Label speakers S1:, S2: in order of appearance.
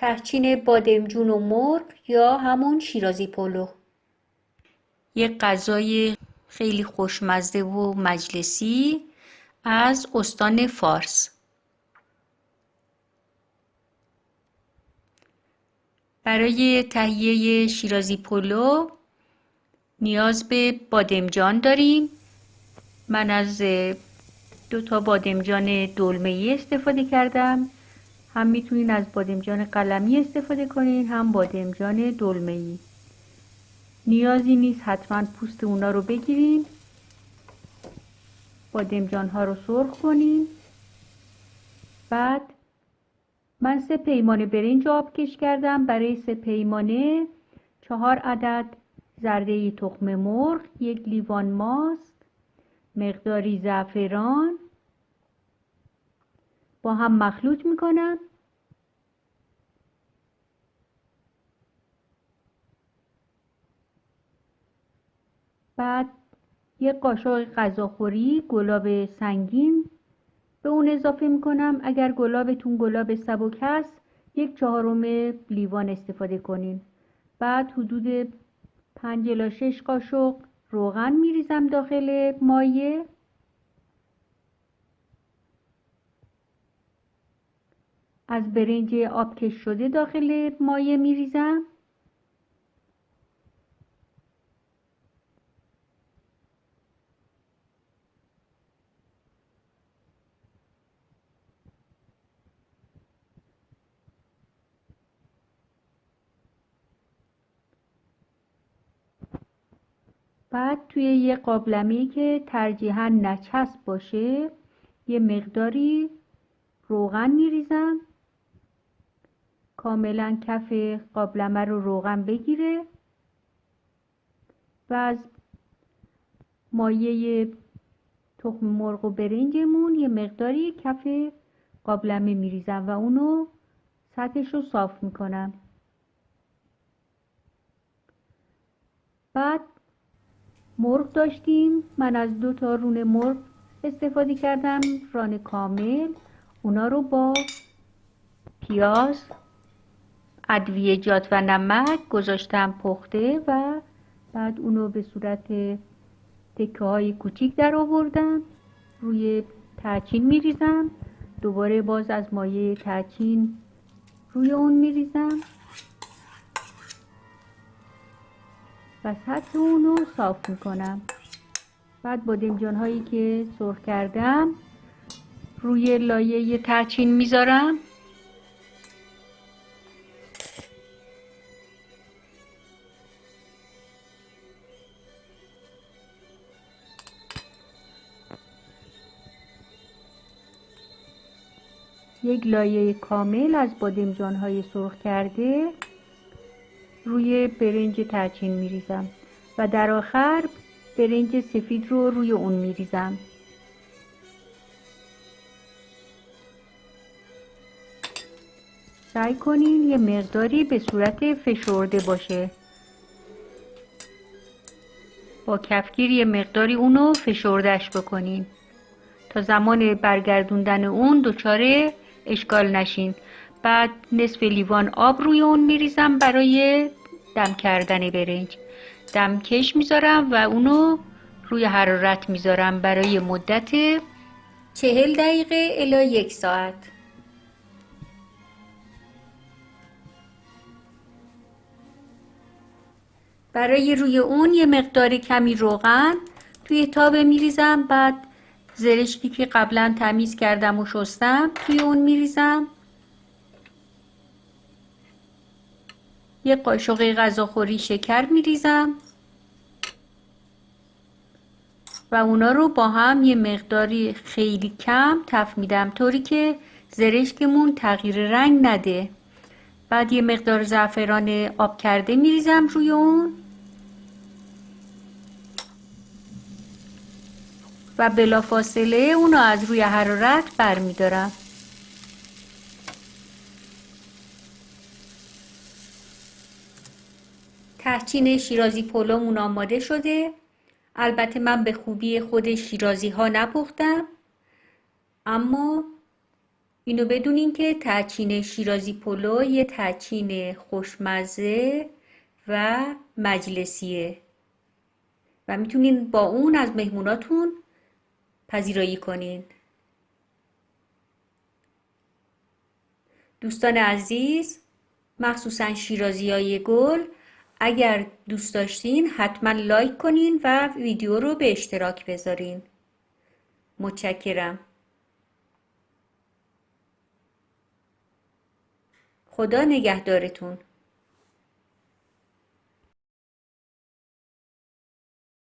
S1: تحچین بادمجون و مرغ یا همون شیرازی پلو. یک غذای خیلی خوشمزه و مجلسی از استان فارس. برای تهیه شیرازی پلو نیاز به بادمجان داریم. من از 2 بادمجان دلمه‌ای استفاده کردم. هم میتونین از بادمجان قلمی استفاده کنین، هم بادمجان دلمه‌ای. نیازی نیست حتما پوست اونا رو بگیرین. بادمجان ها رو سرخ کنین. بعد من 3 پیمانه برنج آبکش کردم. برای 3 پیمانه 4 عدد زرده تخم مرغ، 1 لیوان ماست، مقداری زعفران با هم مخلوط میکنم. بعد 1 قاشق غذاخوری گلاب سنگین به اون اضافه میکنم. اگر گلابتون گلاب سبک هست 1/4 لیوان استفاده کنین. بعد حدود 5 الی 6 قاشق روغن میریزم داخل مایه. از برنج آبکش شده داخل مایه میریزم. بعد توی یه قابلمه‌ای که ترجیحاً نچسب باشه یه مقداری روغن میریزم. کاملا کف قابلمه رو روغن بگیره و از مایه تخم مرغ و برنجمون یه مقداری کف قابلمه میریزم و اونو سطحش رو صاف میکنم. بعد مرغ داشتیم. من از 2 رونه مرغ استفاده کردم، ران کامل. اونا رو با پیاز، ادویه‌جات و نمک گذاشتم پخته و بعد اونو به صورت تکه های کوچیک در آوردم. روی ترچین میریزم. دوباره باز از مایه ترچین روی اون میریزم و سطح اونو صاف میکنم. بعد بادمجان هایی که سرخ کردم روی لایه ترچین میذارم. یک لایه کامل از بادمجان های سرخ کرده روی برنج ترچین میریزم و در آخر برنج سفید رو روی اون میریزم. سعی کنین یه مقداری به صورت فشرده باشه. با کفگیر یه مقداری اونو فشردش بکنین تا زمان برگردوندن اون دچار اشکال نشین. بعد نصف لیوان آب روی اون میریزم برای دم کردن برنج. دمکش میذارم و اونو روی حرارت میذارم برای مدت 40 دقیقه الی 1 ساعت. برای روی اون یه مقدار کمی روغن توی تابه میریزم. بعد زرشکی که قبلا تمیز کردم و شستم توی اون میریزم. یه قاشق غذاخوری شکر میریزم و اونا رو با هم یه مقداری خیلی کم تفت میدم طوری که زرشکمون تغییر رنگ نده. بعد یه مقدار زعفران آب کرده میریزم روی اون و بلافاصله اونو از روی حرارت برمیدارم. تحچین شیرازی پلومون آماده شده. البته من به خوبی خود شیرازی ها نپختم، اما اینو بدونین که تهچین شیرازی پلو یه تهچین خوشمزه و مجلسیه و میتونین با اون از مهموناتون پذیرایی کنین. دوستان عزیز، مخصوصا شیرازیای گل، اگر دوست داشتین حتما لایک کنین و ویدیو رو به اشتراک بذارین. متشکرم. خدا نگهدارتون.